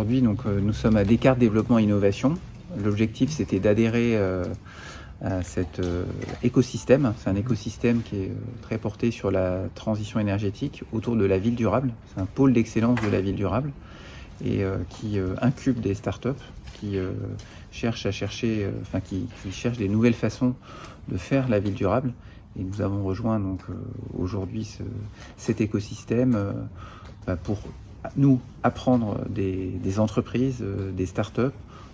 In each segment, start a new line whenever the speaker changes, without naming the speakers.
aujourd'hui, nous sommes à Descartes Développement Innovation. L'objectif, c'était d'adhérer à cet écosystème. C'est un écosystème qui est très porté sur la transition énergétique autour de la ville durable. C'est un pôle d'excellence de la ville durable et qui incube des startups qui cherchent des nouvelles façons de faire la ville durable. Et nous avons rejoint aujourd'hui cet écosystème pour nous apprendre des entreprises, des startups,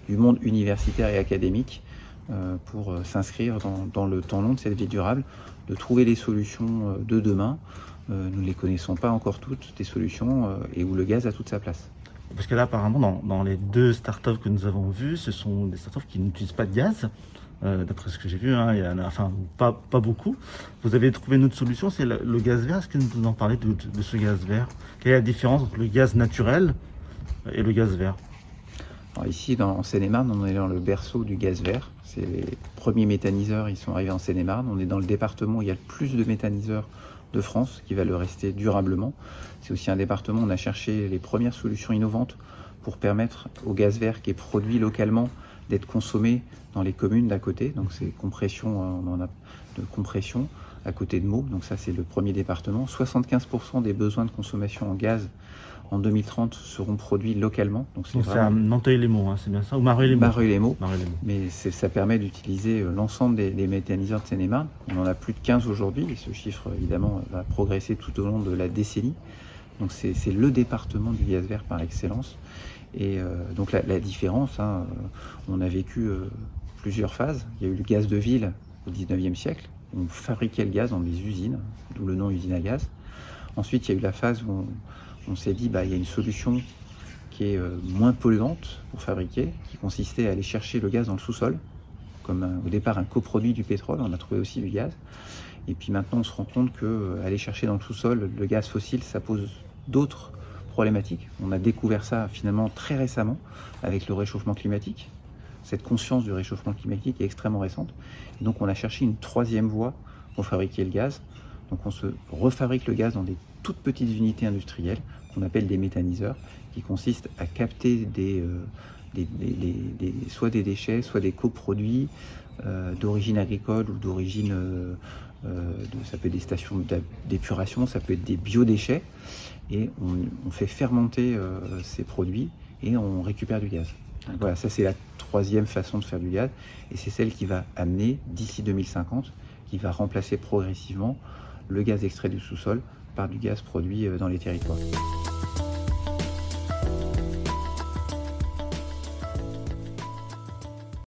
du monde universitaire et académique pour s'inscrire dans le temps long de cette vie durable, de trouver les solutions de demain. Nous ne les connaissons pas encore toutes, des solutions, et où le gaz a toute sa place.
Parce que là, apparemment, dans les deux startups que nous avons vues, ce sont des startups qui n'utilisent pas de gaz. D'après ce que j'ai vu, il y en a, pas beaucoup. Vous avez trouvé une autre solution, c'est le gaz vert. Est-ce que nous en parler de ce gaz vert? Quelle est la différence entre le gaz naturel et le gaz vert?
Alors ici, en Seine-et-Marne, on est dans le berceau du gaz vert. C'est les premiers méthaniseurs, ils sont arrivés en Seine-et-Marne. On est dans le département où il y a le plus de méthaniseurs de France, qui va le rester durablement. C'est aussi un département où on a cherché les premières solutions innovantes pour permettre au gaz vert qui est produit localement d'être consommé dans les communes d'à côté. Donc c'est compression, on en a de compression à côté de Meaux. Donc ça, c'est le premier département. 75% des besoins de consommation en gaz en 2030 seront produits localement. Donc c'est
à Nanteuil-les-Maux, c'est bien ça? Ou Mareuil-les-Maux?
Mareuil-les-Maux. Mais ça permet d'utiliser l'ensemble des méthaniseurs de Seine-et-Marne. On en a plus de 15 aujourd'hui et ce chiffre, évidemment, va progresser tout au long de la décennie. Donc c'est le département du gaz vert par excellence. Et donc la différence, on a vécu plusieurs phases. Il y a eu le gaz de ville au 19e siècle. On fabriquait le gaz dans des usines, d'où le nom usine à gaz. Ensuite, il y a eu la phase où on s'est dit, il y a une solution qui est moins polluante pour fabriquer, qui consistait à aller chercher le gaz dans le sous-sol, comme au départ un coproduit du pétrole. On a trouvé aussi du gaz. Et puis maintenant, on se rend compte qu'aller chercher dans le sous-sol le gaz fossile, ça pose d'autres problématiques. On a découvert ça finalement très récemment avec le réchauffement climatique. Cette conscience du réchauffement climatique est extrêmement récente. Et donc on a cherché une troisième voie pour fabriquer le gaz. Donc on se refabrique le gaz dans des toutes petites unités industrielles qu'on appelle des méthaniseurs, qui consistent à capter soit des déchets, soit des coproduits d'origine agricole ou d'origine, ça peut être des stations d'épuration, ça peut être des biodéchets, et on fait fermenter ces produits et on récupère du gaz. Donc voilà, ça c'est la troisième façon de faire du gaz, et c'est celle qui va amener d'ici 2050, qui va remplacer progressivement le gaz extrait du sous-sol par du gaz produit dans les territoires.